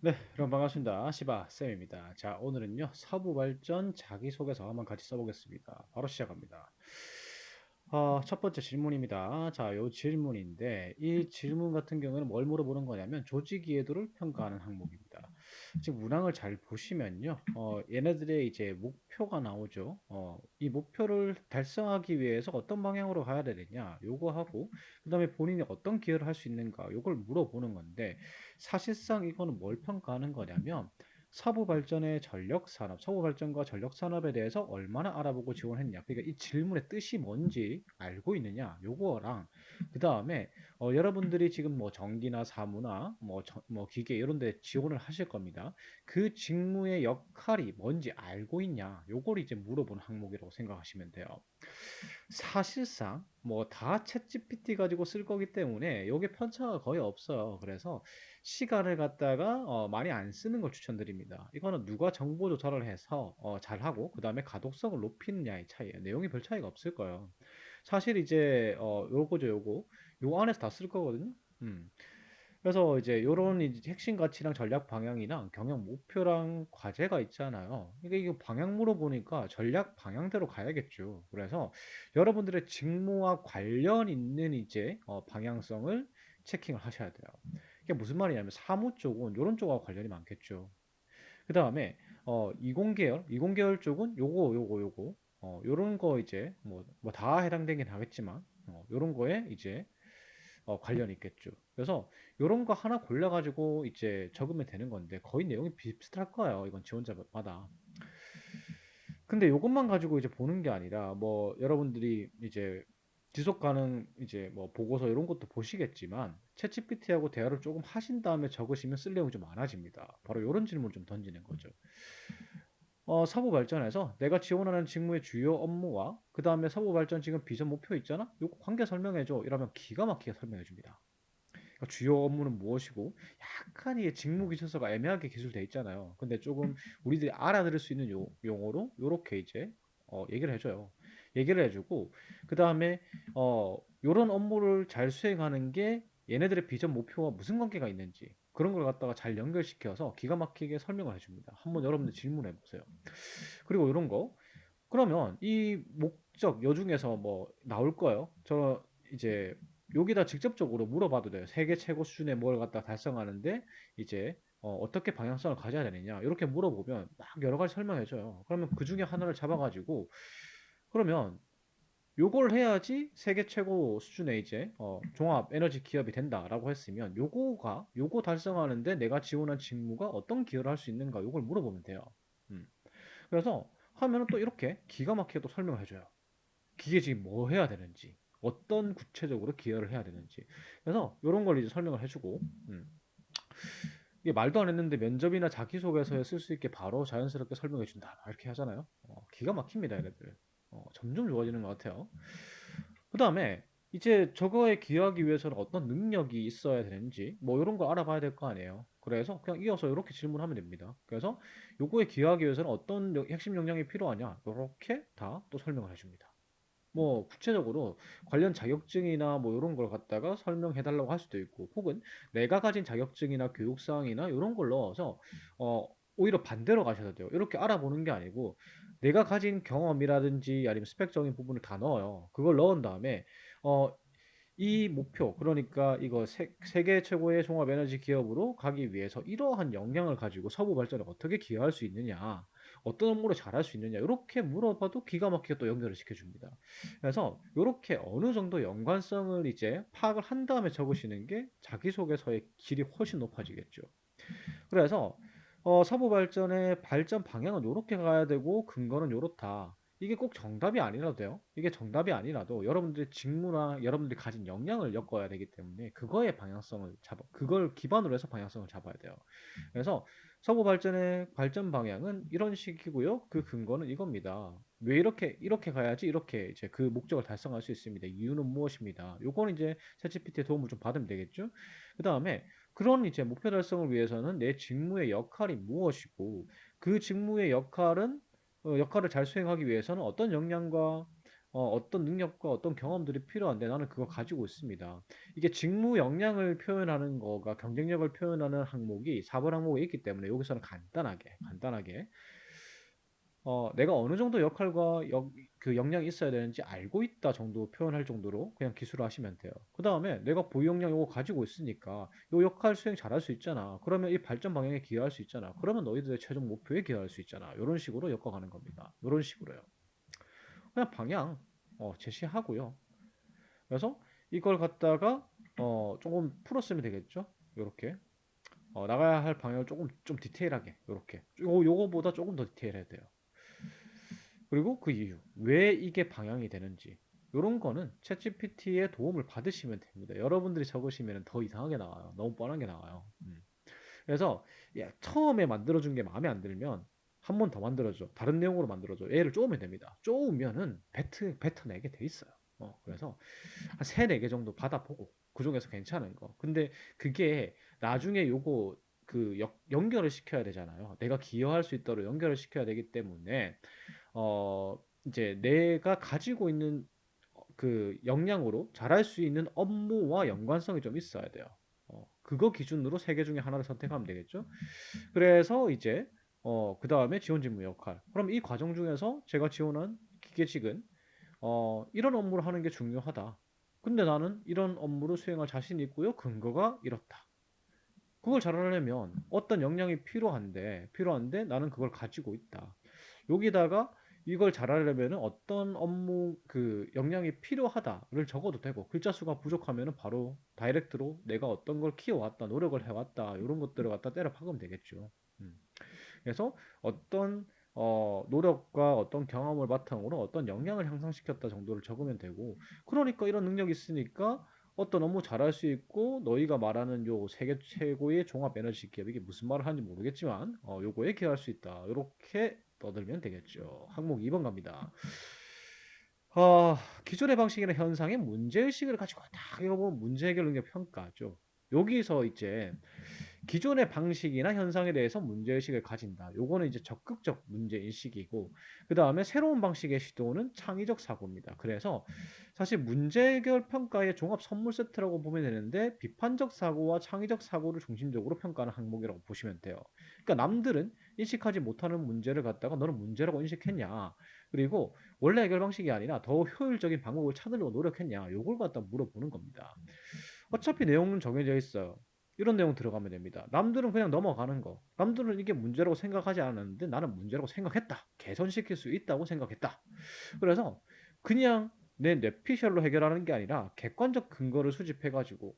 네, 여러분 반갑습니다. 시바쌤입니다. 자, 오늘은요, 서부 발전 자기소개서 한번 같이 써보겠습니다. 바로 시작합니다. 첫 번째 질문입니다. 자, 요 질문인데, 이 질문 같은 경우에는 뭘 물어보는 거냐면, 조직 이해도를 평가하는 항목입니다. 지금 문항을 잘 보시면요, 얘네들의 이제 목표가 나오죠. 이 목표를 달성하기 위해서 어떤 방향으로 가야 되느냐, 요거 하고, 그 다음에 본인이 어떤 기여를 할 수 있는가, 요걸 물어보는 건데, 사실상 이거는 뭘 평가하는 거냐면 서부 발전의 전력 산업, 서부 발전과 전력 산업에 대해서 얼마나 알아보고 지원했냐. 그러니까 이 질문의 뜻이 뭔지 알고 있느냐. 요거랑 그다음에 여러분들이 지금 뭐 전기나 사무나 뭐 기계 이런 데 지원을 하실 겁니다. 그 직무의 역할이 뭔지 알고 있냐. 요걸 이제 물어보는 항목이라고 생각하시면 돼요. 사실상 뭐 다 챗GPT 가지고 쓸 거기 때문에 요게 편차가 거의 없어요. 그래서 시간을 갖다가 많이 안 쓰는 걸 추천드립니다. 이거는 누가 정보 조사를 해서 잘하고 그다음에 가독성을 높이느냐의 차이예요. 내용이 별 차이가 없을 거예요. 사실 이제 요거죠, 요거. 요 안에서 다 쓸 거거든요. 음. 그래서 이제 요런 이제 핵심 가치랑 전략 방향이랑 경영 목표랑 과제가 있잖아요. 이게 방향 물어보니까 전략 방향대로 가야겠죠. 그래서 여러분들의 직무와 관련 있는 이제 방향성을 체킹을 하셔야 돼요. 이게 무슨 말이냐면 사무 쪽은 요런 쪽하고 관련이 많겠죠. 그다음에 이공계열 쪽은 요거 요런 거 이제 뭐 다 해당되긴 하겠지만 요런 거에 이제 관련이 있겠죠. 그래서 요런 거 하나 골라 가지고 이제 적으면 되는 건데 거의 내용이 비슷할 거예요. 이건 지원자마다. 근데 요것만 가지고 이제 보는 게 아니라 뭐 여러분들이 이제 지속 가능 이제 뭐 보고서 이런 것도 보시겠지만 챗GPT하고 대화를 조금 하신 다음에 적으시면 쓸 내용이 좀 많아집니다. 바로 요런 질문을 좀 던지는 거죠. 사고 발전에서 내가 지원하는 직무의 주요 업무와 그다음에 사고 발전 지금 비전 목표 있잖아? 요거 관계 설명해 줘. 이러면 기가 막히게 설명해 줍니다. 그러니까 주요 업무는 무엇이고 약간 이게 직무 기초서가 애매하게 기술돼 있잖아요. 근데 조금 우리들이 알아들을 수 있는 용어로 요렇게 이제 얘기를 해줘요. 얘기를 해주고 그 다음에 요런 업무를 잘 수행하는 게 얘네들의 비전 목표와 무슨 관계가 있는지 그런 걸 갖다가 잘 연결시켜서 기가 막히게 설명을 해줍니다. 한번 여러분들 질문해 보세요. 그리고 이런 거 그러면 이 목적 여중에서 뭐 나올 거예요. 저 이제 여기다 직접적으로 물어봐도 돼요. 세계 최고 수준의 뭘 갖다 달성하는데 이제 어떻게 방향성을 가져야 되느냐 이렇게 물어보면 막 여러 가지 설명해줘요. 그러면 그 중에 하나를 잡아가지고 그러면 요걸 해야지 세계 최고 수준의 이제 종합 에너지 기업이 된다라고 했으면 요거 달성하는데 내가 지원한 직무가 어떤 기여를 할 수 있는가 요걸 물어보면 돼요. 음. 그래서 하면은 또 이렇게 기가 막히게 또 설명을 해줘요. 기계 지금 뭐 해야 되는지, 어떤 구체적으로 기여를 해야 되는지. 그래서 이런 걸 이제 설명을 해주고, 이게 말도 안 했는데 면접이나 자기소개서에 쓸 수 있게 바로 자연스럽게 설명해 준다. 이렇게 하잖아요. 기가 막힙니다, 얘네들. 점점 좋아지는 것 같아요. 그 다음에 이제 저거에 기여하기 위해서는 어떤 능력이 있어야 되는지 뭐 이런 거 알아봐야 될 거 아니에요. 그래서 그냥 이어서 이렇게 질문하면 됩니다. 그래서 요거에 기여하기 위해서는 어떤 핵심 역량이 필요하냐 이렇게 다 또 설명을 해줍니다. 뭐 구체적으로 관련 자격증이나 뭐 이런 걸 갖다가 설명해 달라고 할 수도 있고 혹은 내가 가진 자격증이나 교육사항이나 이런 걸 넣어서 오히려 반대로 가셔도 돼요. 이렇게 알아보는 게 아니고 내가 가진 경험이라든지 아니면 스펙적인 부분을 다 넣어요. 그걸 넣은 다음에 어, 이 목표, 그러니까 이거 세계 최고의 종합 에너지 기업으로 가기 위해서 이러한 역량을 가지고 서부 발전에 어떻게 기여할 수 있느냐, 어떤 업무를 잘할 수 있느냐, 이렇게 물어봐도 기가 막히게 또 연결을 시켜줍니다. 그래서 이렇게 어느 정도 연관성을 이제 파악을 한 다음에 적으시는 게 자기소개서의 질이 훨씬 높아지겠죠. 그래서 서부 발전의 발전 방향은 요렇게 가야 되고 근거는 요렇다. 이게 꼭 정답이 아니라도 돼요. 이게 정답이 아니라도 여러분들의 직무나 여러분들이 가진 역량을 엮어야 되기 때문에 그거의 방향성을 그걸 기반으로 해서 방향성을 잡아야 돼요. 그래서 서부 발전의 발전 방향은 이런 식이고요. 그 근거는 이겁니다. 왜 이렇게 가야지 이렇게 이제 그 목적을 달성할 수 있습니다. 이유는 무엇입니다. 요거는 이제 챗GPT의 도움을 좀 받으면 되겠죠. 그 다음에 그런 이제 목표 달성을 위해서는 내 직무의 역할이 무엇이고 그 직무의 역할을 잘 수행하기 위해서는 어떤 역량과 어떤 능력과 어떤 경험들이 필요한데 나는 그거 가지고 있습니다. 이게 직무 역량을 표현하는 거가 경쟁력을 표현하는 항목이 4번 항목에 있기 때문에 여기서는 간단하게 내가 어느 정도 역할과 그 역량이 있어야 되는지 알고 있다 정도 표현할 정도로 그냥 기술을 하시면 돼요. 그 다음에 내가 보유 역량 이거 가지고 있으니까 요 역할 수행 잘할 수 있잖아. 그러면 이 발전 방향에 기여할 수 있잖아. 그러면 너희들의 최종 목표에 기여할 수 있잖아. 이런 식으로 엮어가는 겁니다. 이런 식으로요. 그냥 방향 제시하고요. 그래서 이걸 갖다가 조금 풀었으면 되겠죠. 요렇게 나가야 할 방향을 조금 좀 디테일하게 요렇게 요거보다 조금 더 디테일해야 돼요. 그리고 그 이유, 왜 이게 방향이 되는지 이런 거는 챗GPT의 도움을 받으시면 됩니다. 여러분들이 적으시면 더 이상하게 나와요. 너무 뻔한 게 나와요. 그래서 처음에 만들어준 게 마음에 안 들면 한 번 더 만들어줘. 다른 내용으로 만들어줘. 얘를 쪼으면 됩니다. 쪼으면은 뱉어내게 돼 있어요. 그래서 한 3, 4개 정도 받아보고 그 중에서 괜찮은 거. 근데 그게 나중에 요거 그 연결을 시켜야 되잖아요. 내가 기여할 수 있도록 연결을 시켜야 되기 때문에 이제 내가 가지고 있는 그 역량으로 잘할 수 있는 업무와 연관성이 좀 있어야 돼요. 그거 기준으로 3개 중에 하나를 선택하면 되겠죠. 그래서 이제 그 다음에 지원 직무 역할. 그럼 이 과정 중에서 제가 지원한 기계직은 이런 업무를 하는 게 중요하다. 근데 나는 이런 업무를 수행할 자신이 있고요. 근거가 이렇다. 그걸 잘하려면 어떤 역량이 필요한데 나는 그걸 가지고 있다. 여기다가 이걸 잘하려면 어떤 업무 그 역량이 필요하다를 적어도 되고 글자 수가 부족하면 바로 다이렉트로 내가 어떤 걸 키워왔다, 노력을 해왔다 이런 것들을 갖다 때려 박으면 되겠죠. 음. 그래서 어떤 노력과 어떤 경험을 바탕으로 어떤 역량을 향상시켰다 정도를 적으면 되고 그러니까 이런 능력이 있으니까 어떤 업무 잘할 수 있고 너희가 말하는 요 세계 최고의 종합 에너지 기업 이게 무슨 말을 하는지 모르겠지만 요거에 기여할 수 있다. 이렇게 떠들면 되겠죠. 항목 2번 갑니다. 아, 기존의 방식이나 현상의 문제의식을 가지고 딱 읽어보면 문제 해결 능력 평가죠. 여기서 이제 기존의 방식이나 현상에 대해서 문제의식을 가진다. 요거는 이제 적극적 문제인식이고, 그 다음에 새로운 방식의 시도는 창의적 사고입니다. 그래서 사실 문제 해결 평가의 종합 선물 세트라고 보면 되는데, 비판적 사고와 창의적 사고를 중심적으로 평가하는 항목이라고 보시면 돼요. 그러니까 남들은 인식하지 못하는 문제를 갖다가 너는 문제라고 인식했냐. 그리고 원래 해결 방식이 아니라 더 효율적인 방법을 찾으려고 노력했냐. 요걸 갖다 물어보는 겁니다. 어차피 내용은 정해져 있어요. 이런 내용 들어가면 됩니다. 남들은 그냥 넘어가는 거. 남들은 이게 문제라고 생각하지 않았는데 나는 문제라고 생각했다. 개선시킬 수 있다고 생각했다. 그래서 그냥 내 뇌피셜로 해결하는 게 아니라 객관적 근거를 수집해가지고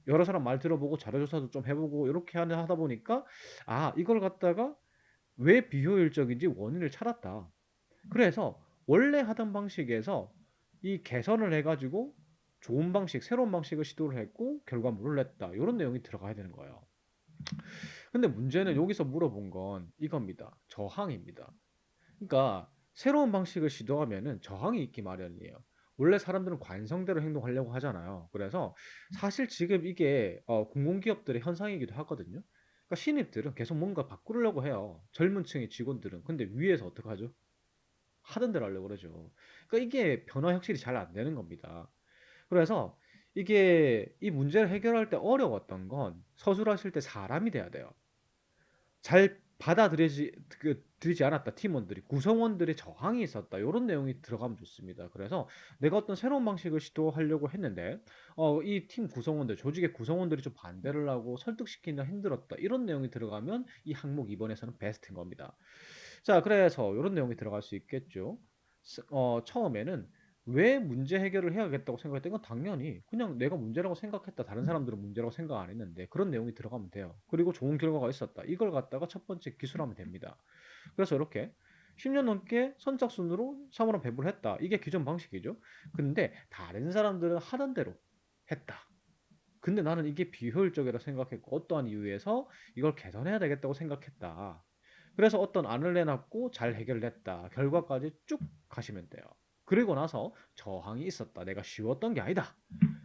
여러 사람 말 들어보고 자료조사도 좀 해보고 이렇게 하다 보니까 이걸 갖다가 왜 비효율적인지 원인을 찾았다. 그래서 원래 하던 방식에서 이 개선을 해가지고 좋은 방식, 새로운 방식을 시도를 했고 결과물을 냈다. 이런 내용이 들어가야 되는 거예요. 근데 문제는 여기서 물어본 건 이겁니다. 저항입니다. 그러니까 새로운 방식을 시도하면은 저항이 있기 마련이에요. 원래 사람들은 관성대로 행동하려고 하잖아요. 그래서 사실 지금 이게 공공기업들의 현상이기도 하거든요. 그러니까 신입들은 계속 뭔가 바꾸려고 해요. 젊은 층의 직원들은. 근데 위에서 어떡하죠? 하던 대로 하려고 그러죠. 그러니까 이게 변화 혁신이 잘 안 되는 겁니다. 그래서 이게 이 문제를 해결할 때 어려웠던 건 서술하실 때 사람이 돼야 돼요. 잘 드리지 않았다 팀원들이 구성원들의 저항이 있었다 이런 내용이 들어가면 좋습니다. 그래서 내가 어떤 새로운 방식을 시도하려고 했는데 이 팀 구성원들 조직의 구성원들이 좀 반대를 하고 설득시키기가 힘들었다 이런 내용이 들어가면 이 항목 2번에서는 베스트인 겁니다. 자, 그래서 이런 내용이 들어갈 수 있겠죠. 처음에는 왜 문제 해결을 해야겠다고 생각했던 건 당연히 그냥 내가 문제라고 생각했다. 다른 사람들은 문제라고 생각 안 했는데 그런 내용이 들어가면 돼요. 그리고 좋은 결과가 있었다. 이걸 갖다가 첫 번째 기술하면 됩니다. 그래서 이렇게 10년 넘게 선착순으로 사물을 배분을 했다. 이게 기존 방식이죠. 근데 다른 사람들은 하던 대로 했다. 근데 나는 이게 비효율적이라 생각했고 어떠한 이유에서 이걸 개선해야 되겠다고 생각했다. 그래서 어떤 안을 내놨고 잘 해결됐다. 결과까지 쭉 가시면 돼요. 그리고 나서 저항이 있었다. 내가 쉬웠던 게 아니다.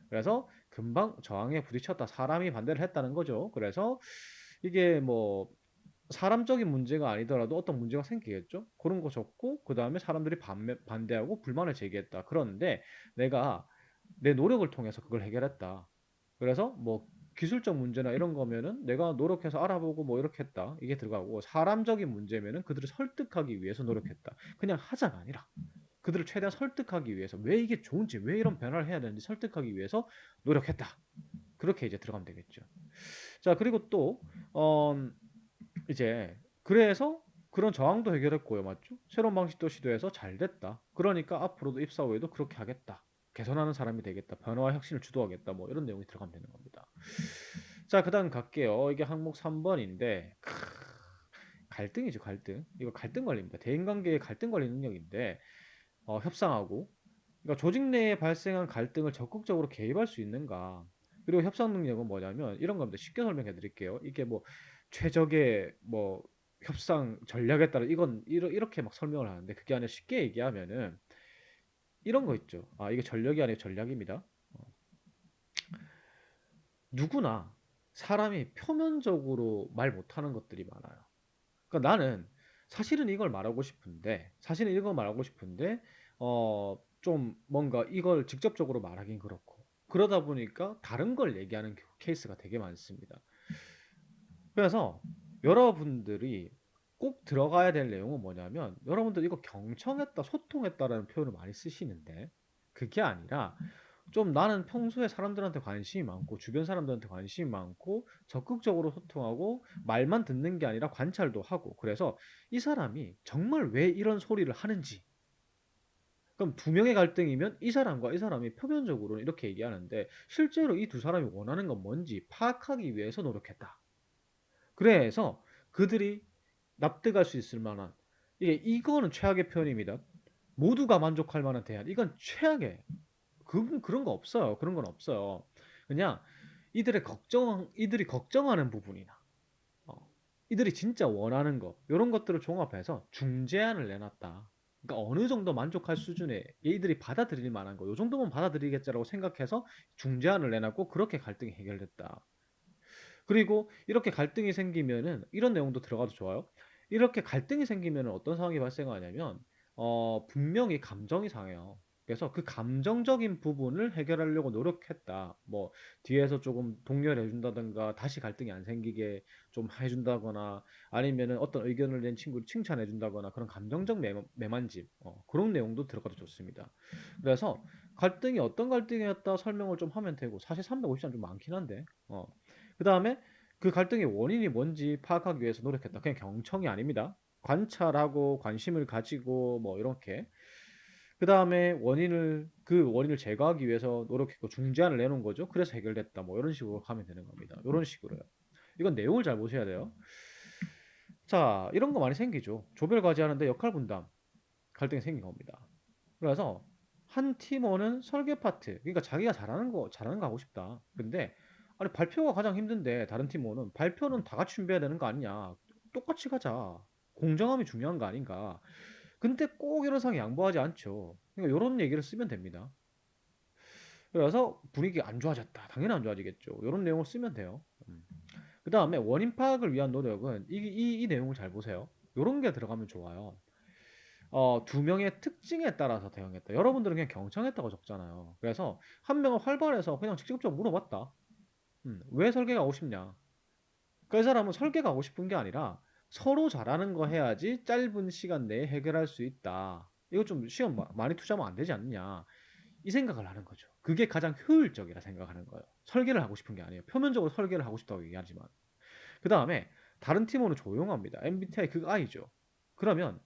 그래서 금방 저항에 부딪혔다. 사람이 반대를 했다는 거죠. 그래서 이게 뭐 사람적인 문제가 아니더라도 어떤 문제가 생기겠죠. 그런 거 적고 그다음에 사람들이 반대하고 불만을 제기했다. 그런데 내가 내 노력을 통해서 그걸 해결했다. 그래서 뭐 기술적 문제나 이런 거면은 내가 노력해서 알아보고 뭐 이렇게 했다. 이게 들어가고 사람적인 문제면은 그들을 설득하기 위해서 노력했다. 그냥 하자가 아니라 그들을 최대한 설득하기 위해서 왜 이게 좋은지 왜 이런 변화를 해야 되는지 설득하기 위해서 노력했다. 그렇게 이제 들어가면 되겠죠. 자, 그리고 또 이제 그래서 그런 저항도 해결했고요. 맞죠? 새로운 방식도 시도해서 잘 됐다. 그러니까 앞으로도 입사 후에도 그렇게 하겠다. 개선하는 사람이 되겠다. 변화와 혁신을 주도하겠다. 뭐 이런 내용이 들어가면 되는 겁니다. 자, 그다음 갈게요. 이게 항목 3번인데 갈등이죠, 갈등. 이거 갈등 관리입니다. 대인관계의 갈등 관리 능력인데 협상하고 그러니까 조직 내에 발생한 갈등을 적극적으로 개입할 수 있는가? 그리고 협상 능력은 뭐냐면 이런 겁니다. 쉽게 설명해 드릴게요. 이게 뭐 최적의 뭐 협상 전략에 따라 이건 이렇게 막 설명을 하는데 그게 아니라 쉽게 얘기하면은 이런 거 있죠. 아, 이게 전력이 아니고 전략입니다. 어, 누구나 사람이 표면적으로 말 못하는 것들이 많아요. 그러니까 나는 사실은 이걸 말하고 싶은데 좀 뭔가 이걸 직접적으로 말하긴 그렇고 그러다 보니까 다른 걸 얘기하는 케이스가 되게 많습니다. 그래서 여러분들이 꼭 들어가야 될 내용은 뭐냐면 여러분들 이거 경청했다, 소통했다라는 표현을 많이 쓰시는데 그게 아니라 좀 나는 평소에 사람들한테 관심이 많고 주변 사람들한테 관심이 많고 적극적으로 소통하고 말만 듣는 게 아니라 관찰도 하고 그래서 이 사람이 정말 왜 이런 소리를 하는지 그럼 두 명의 갈등이면 이 사람과 이 사람이 표면적으로는 이렇게 얘기하는데 실제로 이 두 사람이 원하는 건 뭔지 파악하기 위해서 노력했다. 그래서 그들이 납득할 수 있을 만한 이거는 최악의 표현입니다. 모두가 만족할 만한 대안. 이건 최악의 그런 거 없어요. 그런 건 없어요. 그냥 이들이 걱정하는 부분이나, 어, 이들이 진짜 원하는 거, 이런 것들을 종합해서 중재안을 내놨다. 그러니까 어느 정도 만족할 수준의 얘들이 받아들일 만한 거, 요 정도면 받아들이겠지라고 생각해서 중재안을 내놨고 그렇게 갈등이 해결됐다. 그리고 이렇게 갈등이 생기면은 이런 내용도 들어가도 좋아요. 이렇게 갈등이 생기면은 어떤 상황이 발생하냐면 분명히 감정이 상해요. 그래서 그 감정적인 부분을 해결하려고 노력했다. 뭐 뒤에서 조금 독려를 해준다든가 다시 갈등이 안 생기게 좀 해준다거나 아니면은 어떤 의견을 낸 친구를 칭찬해준다거나 그런 감정적 매만짐 그런 내용도 들어가도 좋습니다. 그래서 갈등이 어떤 갈등이었다 설명을 좀 하면 되고 사실 350장 좀 많긴 한데 그 다음에 그 갈등의 원인이 뭔지 파악하기 위해서 노력했다. 그냥 경청이 아닙니다. 관찰하고 관심을 가지고 뭐 이렇게. 그 다음에 그 원인을 제거하기 위해서 노력했고 중재안을 내놓은 거죠. 그래서 해결됐다. 뭐 이런 식으로 가면 되는 겁니다. 이런 식으로요. 이건 내용을 잘 보셔야 돼요. 자, 이런 거 많이 생기죠. 조별 과제하는데 역할 분담 갈등이 생긴 겁니다. 그래서 한 팀원은 설계 파트, 그러니까 자기가 잘하는 거 하고 싶다. 근데 아니 발표가 가장 힘든데 다른 팀원은 발표는 다 같이 준비해야 되는 거 아니냐? 똑같이 가자. 공정함이 중요한 거 아닌가? 근데 꼭 이런 상황 양보하지 않죠. 그러니까 이런 얘기를 쓰면 됩니다. 그래서 분위기 안 좋아졌다. 당연히 안 좋아지겠죠. 이런 내용을 쓰면 돼요. 그 다음에 원인 파악을 위한 노력은 이 내용을 잘 보세요. 이런 게 들어가면 좋아요. 두 명의 특징에 따라서 대응했다. 여러분들은 그냥 경청했다고 적잖아요. 그래서 한 명은 활발해서 그냥 직접적으로 물어봤다. 왜 설계 가고 싶냐? 그 사람은 설계 가고 싶은 게 아니라 서로 잘하는 거 해야지 짧은 시간 내에 해결할 수 있다. 이거 좀 시간 많이 투자하면 안 되지 않느냐? 이 생각을 하는 거죠. 그게 가장 효율적이라 생각하는 거예요. 설계를 하고 싶은 게 아니에요. 표면적으로 설계를 하고 싶다고 얘기하지만. 그 다음에 다른 팀원은 조용합니다. MBTI 그 I죠. 그러면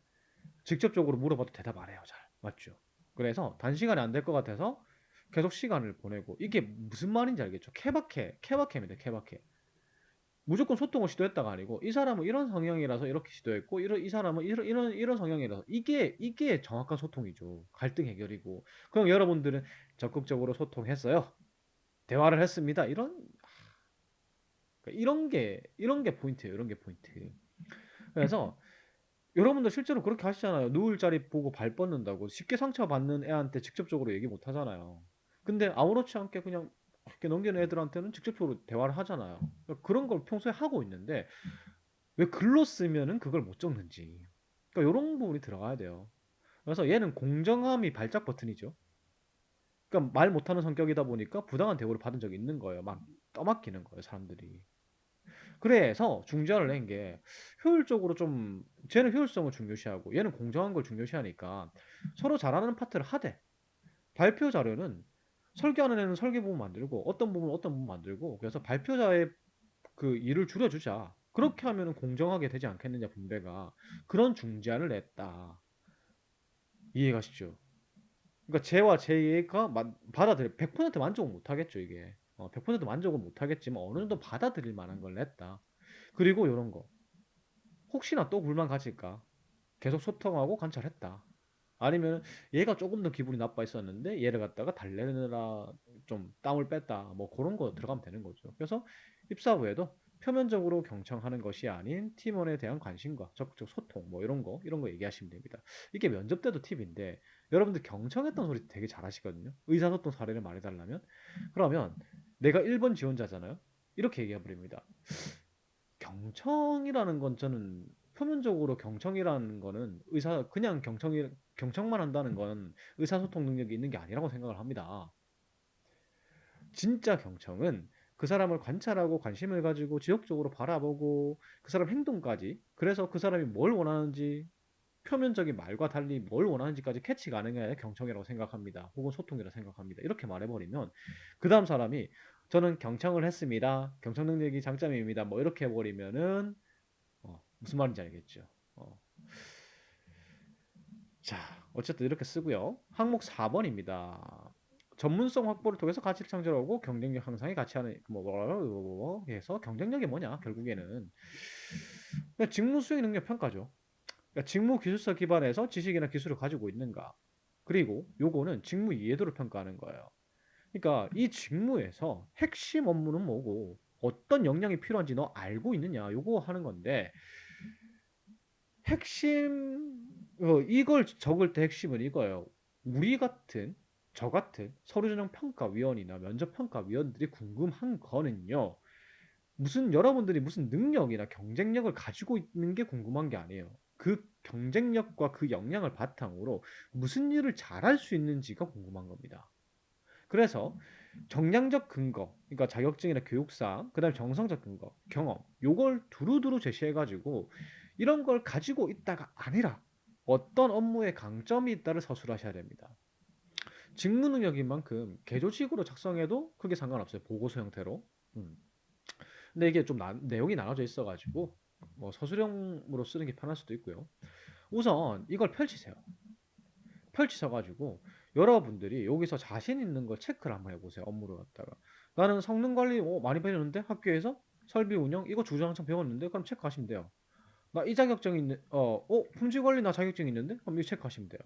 직접적으로 물어봐도 대답 안 해요, 잘. 맞죠? 그래서 단시간에 안 될 것 같아서 계속 시간을 보내고 이게 무슨 말인지 알겠죠? 케바케입니다, 케바케. 무조건 소통을 시도했다가 아니고 이 사람은 이런 성향이라서 이렇게 시도했고 이 사람은 이런 성향이라서 이게 정확한 소통이죠. 갈등 해결이고. 그럼 여러분들은 적극적으로 소통했어요. 대화를 했습니다. 이런 게 포인트예요. 이런 게 포인트. 그래서 여러분들 실제로 그렇게 하시잖아요. 누울 자리 보고 발 뻗는다고. 쉽게 상처받는 애한테 직접적으로 얘기 못 하잖아요. 근데 아무렇지 않게 그냥 이렇게 넘기는 애들한테는 직접적으로 대화를 하잖아요. 그러니까 그런 걸 평소에 하고 있는데 왜 글로 쓰면은 그걸 못 적는지. 그러니까 요런 부분이 들어가야 돼요. 그래서 얘는 공정함이 발작 버튼이죠. 그러니까 말 못하는 성격이다 보니까 부당한 대우를 받은 적이 있는 거예요. 막 떠맡기는 거예요, 사람들이. 그래서 중재안을 낸 게 효율적으로 좀 쟤는 효율성을 중요시하고 얘는 공정한 걸 중요시하니까 서로 잘하는 파트를 하되 발표 자료는 설계하는 애는 설계 부분 만들고 어떤 부분 어떤 부분 만들고 그래서 발표자의 그 일을 줄여주자. 그렇게 하면은 공정하게 되지 않겠느냐 분배가 그런 중재안을 냈다. 이해가시죠? 그러니까 쟤와 쟤가 받아들여 100% 만족은 못하겠죠 이게. 100% 만족은 못하겠지만 어느 정도 받아들일 만한 걸 냈다. 그리고 요런 거 혹시나 또 불만 가질까 계속 소통하고 관찰했다. 아니면 얘가 조금 더 기분이 나빠 있었는데 얘를 갖다가 달래느라 좀 땀을 뺐다. 뭐 그런 거 들어가면 되는 거죠. 그래서 입사 후에도 표면적으로 경청하는 것이 아닌 팀원에 대한 관심과 적극적 소통 뭐 이런 거 얘기하시면 됩니다. 이게 면접 때도 팁인데 여러분들 경청했던 소리 되게 잘하시거든요. 의사소통 사례를 말해달라면 그러면 내가 1번 지원자잖아요. 이렇게 얘기해 버립니다. 경청이라는 건 저는 표면적으로 경청이라는 거는 그냥 경청만 한다는 건 의사소통 능력이 있는 게 아니라고 생각을 합니다. 진짜 경청은 그 사람을 관찰하고 관심을 가지고 지속적으로 바라보고 그 사람 행동까지 그래서 그 사람이 뭘 원하는지 표면적인 말과 달리 뭘 원하는지까지 캐치 가능해야 경청이라고 생각합니다. 혹은 소통이라고 생각합니다. 이렇게 말해버리면 그 다음 사람이 저는 경청을 했습니다. 경청 능력이 장점입니다. 뭐 이렇게 해버리면은 무슨 말인지 알겠죠. 어. 자, 어쨌든 이렇게 쓰고요. 항목 4번입니다. 전문성 확보를 통해서 가치를 창출하고 경쟁력 향상에 같이 하는 뭐 해서 경쟁력이 뭐냐 결국에는 그러니까 직무 수행 능력 평가죠. 그러니까 직무 기술서 기반에서 지식이나 기술을 가지고 있는가. 그리고 요거는 직무 이해도를 평가하는 거예요. 그러니까 이 직무에서 핵심 업무는 뭐고 어떤 역량이 필요한지 너 알고 있느냐 요거 하는 건데 핵심 이걸 적을 때 핵심은 이거예요. 우리 같은 저 같은 서류전형 평가위원이나 면접 평가위원들이 궁금한 거는요. 무슨 여러분들이 무슨 능력이나 경쟁력을 가지고 있는 게 궁금한 게 아니에요. 그 경쟁력과 그 역량을 바탕으로 무슨 일을 잘할 수 있는지가 궁금한 겁니다. 그래서 정량적 근거, 그러니까 자격증이나 교육상, 그다음에 정성적 근거, 경험, 요걸 두루두루 제시해가지고 이런 걸 가지고 있다가 아니라 어떤 업무에 강점이 있다를 서술하셔야 됩니다. 직무 능력인 만큼 개조식으로 작성해도 크게 상관없어요. 보고서 형태로. 음. 근데 이게 좀 내용이 나눠져 있어가지고 뭐 서술형으로 쓰는 게 편할 수도 있고요. 우선 이걸 펼치세요. 펼치셔가지고 여러분들이 여기서 자신 있는 걸 체크를 한번 해보세요. 업무를 갖다가. 나는 성능 관리 많이 배웠는데 학교에서 설비 운영 이거 주구장창 배웠는데 그럼 체크하시면 돼요. 나 이 자격증 있는 품질 관리 나 자격증 있는데 그럼 이거 체크하시면 돼요.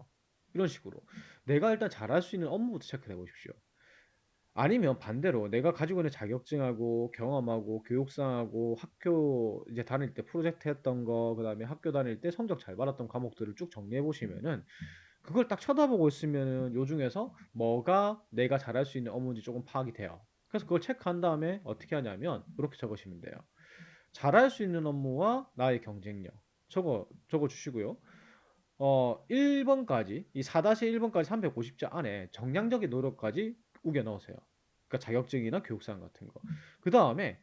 이런 식으로 내가 일단 잘할 수 있는 업무부터 체크를 해보십시오. 아니면 반대로 내가 가지고 있는 자격증하고 경험하고 교육상하고 학교 이제 다닐 때 프로젝트 했던 거 그다음에 학교 다닐 때 성적 잘 받았던 과목들을 쭉 정리해 보시면은 그걸 딱 쳐다보고 있으면은 요 중에서 뭐가 내가 잘할 수 있는 업무인지 조금 파악이 돼요. 그래서 그걸 체크한 다음에 어떻게 하냐면 이렇게 적으시면 돼요. 잘할 수 있는 업무와 나의 경쟁력. 적어 주시고요. 1번까지 이 4-1번까지 350자 안에 정량적인 노력까지 우겨 넣으세요. 그러니까 자격증이나 교육상 같은 거. 그다음에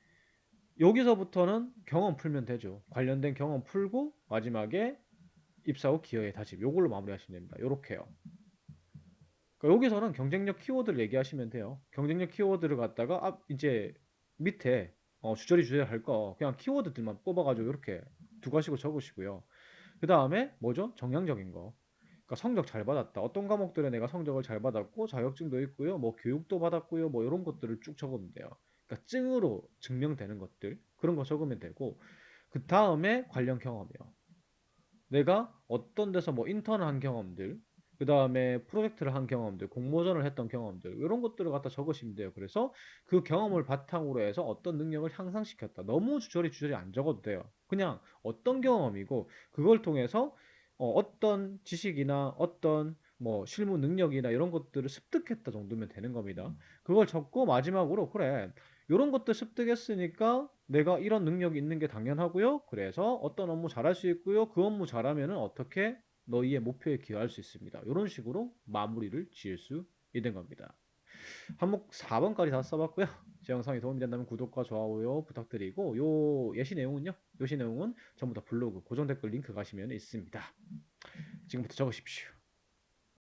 여기서부터는 경험 풀면 되죠. 관련된 경험 풀고 마지막에 입사 후 기여의 다짐. 요걸로 마무리하시면 됩니다. 요렇게요. 그러니까 여기서는 경쟁력 키워드를 얘기하시면 돼요. 경쟁력 키워드를 갖다가 이제 밑에 주저리 할 거 그냥 키워드들만 뽑아가지고 이렇게 두 가지고 적으시고요. 그 다음에 뭐죠? 정량적인 거. 그러니까 성적 잘 받았다. 어떤 과목들에 내가 성적을 잘 받았고 자격증도 있고요. 뭐 교육도 받았고요. 뭐 이런 것들을 쭉 적으면 돼요. 그러니까 증으로 증명되는 것들 그런 거 적으면 되고 그 다음에 관련 경험이요. 내가 어떤 데서 뭐 인턴을 한 경험들, 그 다음에 프로젝트를 한 경험들, 공모전을 했던 경험들, 이런 것들을 갖다 적으시면 돼요. 그래서 그 경험을 바탕으로 해서 어떤 능력을 향상시켰다. 너무 주저리 안 적어도 돼요. 그냥 어떤 경험이고, 그걸 통해서 어떤 지식이나 어떤 뭐 실무 능력이나 이런 것들을 습득했다 정도면 되는 겁니다. 그걸 적고 마지막으로 그래. 요런 것들 습득했으니까 내가 이런 능력이 있는 게 당연하고요. 그래서 어떤 업무 잘할 수 있고요. 그 업무 잘하면은 어떻게 너희의 목표에 기여할 수 있습니다. 요런 식으로 마무리를 지을 수 있는 겁니다. 항목 4번까지 다 써봤고요. 제 영상이 도움이 된다면 구독과 좋아요 부탁드리고 요 예시 내용은 전부 다 블로그 고정 댓글 링크 가시면 있습니다. 지금부터 적으십시오.